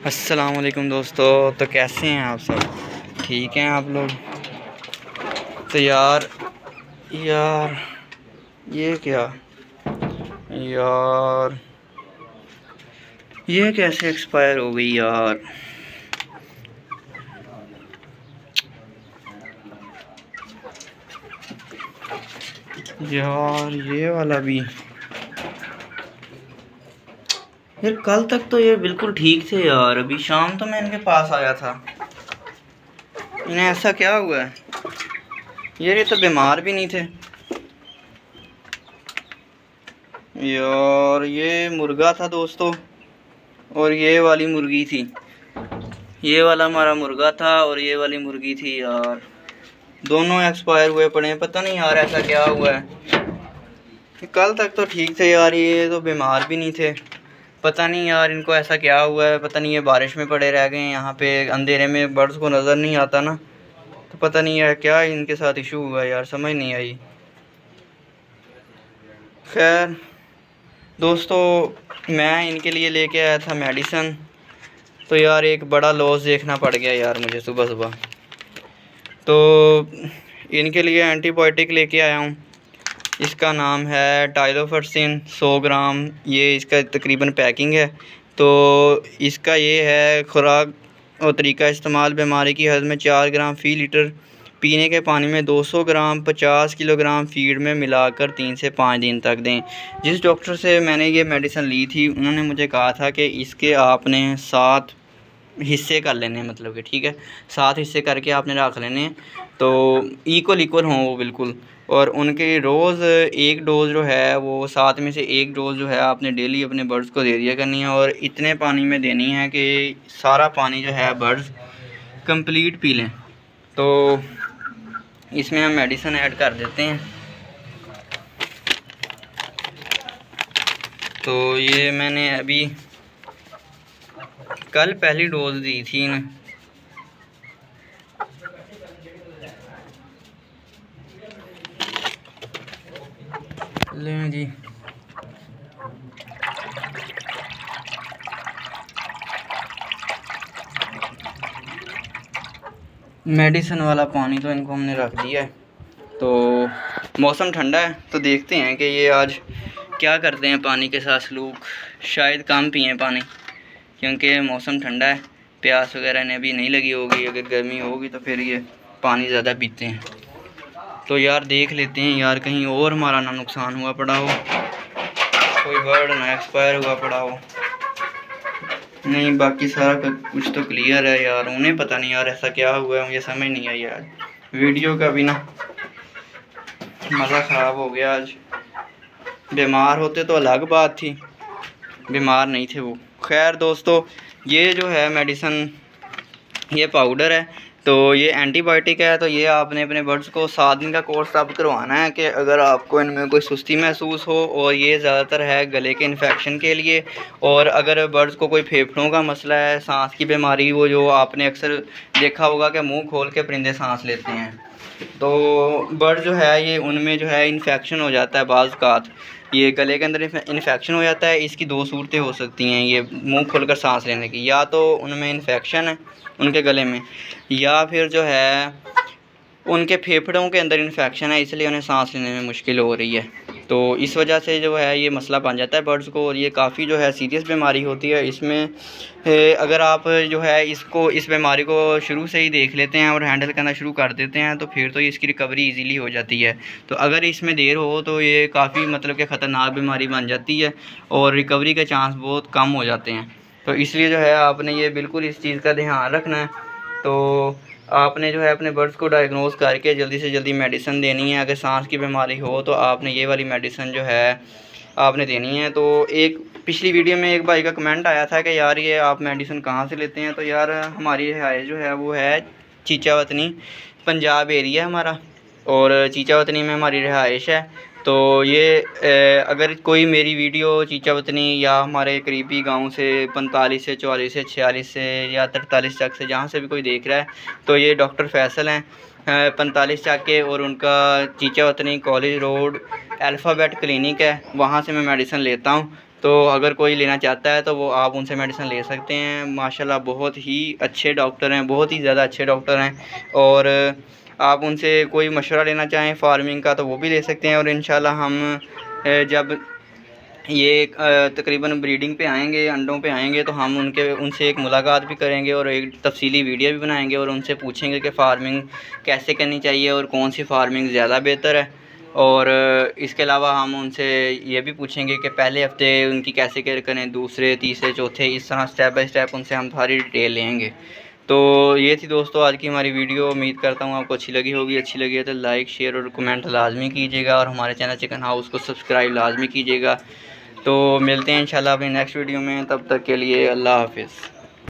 अस्सलाम वालेकुम दोस्तों। तो कैसे हैं आप सब? ठीक हैं आप लोग? तो यार ये क्या यार, ये कैसे एक्सपायर हो गई यार? ये वाला भी यार, कल तक तो ये बिल्कुल ठीक थे यार। अभी शाम तो मैं इनके पास आया था, इन्हें ऐसा क्या हुआ है यार? ये तो बीमार भी नहीं थे यार। ये मुर्गा था दोस्तों, और ये वाली मुर्गी थी। ये वाला हमारा मुर्गा था और ये वाली मुर्गी थी यार। दोनों एक्सपायर हुए पड़े हैं। पता नहीं यार ऐसा क्या हुआ है। कल तक तो ठीक थे यार, ये तो बीमार भी नहीं थे। पता नहीं यार इनको ऐसा क्या हुआ है। पता नहीं ये बारिश में पड़े रह गए हैं यहाँ पे, अंधेरे में बर्ड्स को नज़र नहीं आता ना, तो पता नहीं यार क्या इनके साथ इशू हुआ यार, समझ नहीं आई। खैर दोस्तों, मैं इनके लिए लेके आया था मेडिसन। तो यार एक बड़ा लॉस देखना पड़ गया यार मुझे सुबह सुबह। तो इनके लिए एंटीबायोटिक लेके आया हूँ। इसका नाम है टाइलोफर्सिन 100 ग्राम। ये इसका तकरीबन पैकिंग है। तो इसका ये है खुराक और तरीका इस्तेमाल। बीमारी की हद में 4 ग्राम फ़ी लीटर, पीने के पानी में 200 ग्राम 50 किलोग्राम फीड में मिलाकर 3 से 5 दिन तक दें। जिस डॉक्टर से मैंने ये मेडिसिन ली थी उन्होंने मुझे कहा था कि इसके आपने 7 हिस्से कर लेने हैं, मतलब कि ठीक है 7 हिस्से करके आपने रख लेने हैं, तो इक्वल हों वो बिल्कुल। और उनके रोज़ एक डोज़ जो है वो 7 में से एक डोज़ जो है आपने डेली अपने बर्ड्स को दे दिया करनी है। और इतने पानी में देनी है कि सारा पानी जो है बर्ड्स कंप्लीट पी लें। तो इसमें हम मेडिसिन ऐड कर देते हैं। तो ये मैंने अभी कल पहली डोज दी थी ना। लें जी, मेडिसिन वाला पानी तो इनको हमने रख दिया है। तो मौसम ठंडा है तो देखते हैं कि ये आज क्या करते हैं पानी के साथ सलूक। शायद कम पिए पानी, क्योंकि मौसम ठंडा है, प्यास वगैरह ने भी नहीं लगी होगी। अगर गर्मी होगी तो फिर ये पानी ज़्यादा पीते हैं। तो यार देख लेते हैं यार, कहीं और हमारा ना नुकसान हुआ पड़ा हो, कोई बर्ड ना एक्सपायर हुआ पड़ा हो। नहीं, बाकी सारा कुछ तो क्लियर है यार। उन्हें पता नहीं यार ऐसा क्या हुआ है, मुझे समझ नहीं आई यार। वीडियो का भी ना मज़ा ख़राब हो गया आज। बीमार होते तो अलग बात थी, बीमार नहीं थे वो। खैर दोस्तों, ये जो है मेडिसिन, ये पाउडर है, तो ये एंटीबायोटिक है। तो ये आपने अपने बर्ड्स को 7 दिन का कोर्स अब करवाना है कि अगर आपको इनमें कोई सुस्ती महसूस हो। और ये ज़्यादातर है गले के इन्फेक्शन के लिए। और अगर बर्ड्स को कोई फेफड़ों का मसला है, सांस की बीमारी, वो जो आपने अक्सर देखा होगा कि मुंह खोल के परिंदे सांस लेते हैं, तो बर्ड जो है ये उनमें जो है इन्फेक्शन हो जाता है। बाज़ ये गले के अंदर इन्फेक्शन हो जाता है। इसकी 2 सूरतें हो सकती हैं ये मुंह खोलकर सांस लेने की। या तो उनमें इन्फेक्शन है उनके गले में, या फिर जो है उनके फेफड़ों के अंदर इन्फेक्शन है, इसलिए उन्हें सांस लेने में मुश्किल हो रही है। तो इस वजह से जो है ये मसला बन जाता है बर्ड्स को। और ये काफ़ी जो है सीरियस बीमारी होती है। इसमें अगर आप जो है इस बीमारी को शुरू से ही देख लेते हैं और हैंडल करना शुरू कर देते हैं तो फिर तो इसकी रिकवरी इजीली हो जाती है। तो अगर इसमें देर हो तो ये काफ़ी मतलब कि ख़तरनाक बीमारी बन जाती है और रिकवरी के चांस बहुत कम हो जाते हैं। तो इसलिए जो है आपने ये बिल्कुल इस चीज़ का ध्यान रखना है। तो आपने जो है अपने बर्ड्स को डायग्नोज करके जल्दी से जल्दी मेडिसिन देनी है। अगर सांस की बीमारी हो तो आपने ये वाली मेडिसिन जो है आपने देनी है। तो एक पिछली वीडियो में एक भाई का कमेंट आया था कि यार ये आप मेडिसिन कहाँ से लेते हैं। तो यार हमारी रिहाइश जो है वो है चीचावतनी, पंजाब एरिया है हमारा, और चीचावतनी में हमारी रिहाइश है। तो ये अगर कोई मेरी वीडियो चीचावतनी या हमारे करीबी गांव से 45 से 44 से 46 से या 43 तक से जहाँ से भी कोई देख रहा है, तो ये डॉक्टर फैसल हैं 45 तक के, और उनका Chichawatni college road alphabet clinic है, वहाँ से मैं मेडिसिन लेता हूँ। तो अगर कोई लेना चाहता है तो वो आप उनसे मेडिसिन ले सकते हैं। माशाल्लाह बहुत ही अच्छे डॉक्टर हैं, बहुत ही ज़्यादा अच्छे डॉक्टर हैं। और आप उनसे कोई मशवरा लेना चाहें फार्मिंग का तो वो भी ले सकते हैं। और इंशाल्लाह हम जब ये तकरीबन ब्रीडिंग पे आएंगे, अंडों पे आएंगे, तो हम उनसे एक मुलाकात भी करेंगे और एक तफसीली वीडियो भी बनाएंगे और उनसे पूछेंगे कि फ़ार्मिंग कैसे करनी चाहिए और कौन सी फ़ार्मिंग ज़्यादा बेहतर है। और इसके अलावा हम उनसे ये भी पूछेंगे कि पहले हफ्ते उनकी कैसे केयर करें, दूसरे, तीसरे, चौथे, इस तरह स्टेप बाय स्टेप उनसे हम सारी डिटेल लेंगे। तो ये थी दोस्तों आज की हमारी वीडियो। उम्मीद करता हूँ आपको अच्छी लगी होगी। अच्छी लगी है तो लाइक, शेयर और कमेंट लाजमी कीजिएगा और हमारे चैनल चिकन हाउस को सब्सक्राइब लाजमी कीजिएगा। तो मिलते हैं इंशाल्लाह अपनी नेक्स्ट वीडियो में, तब तक के लिए अल्लाह हाफिज़।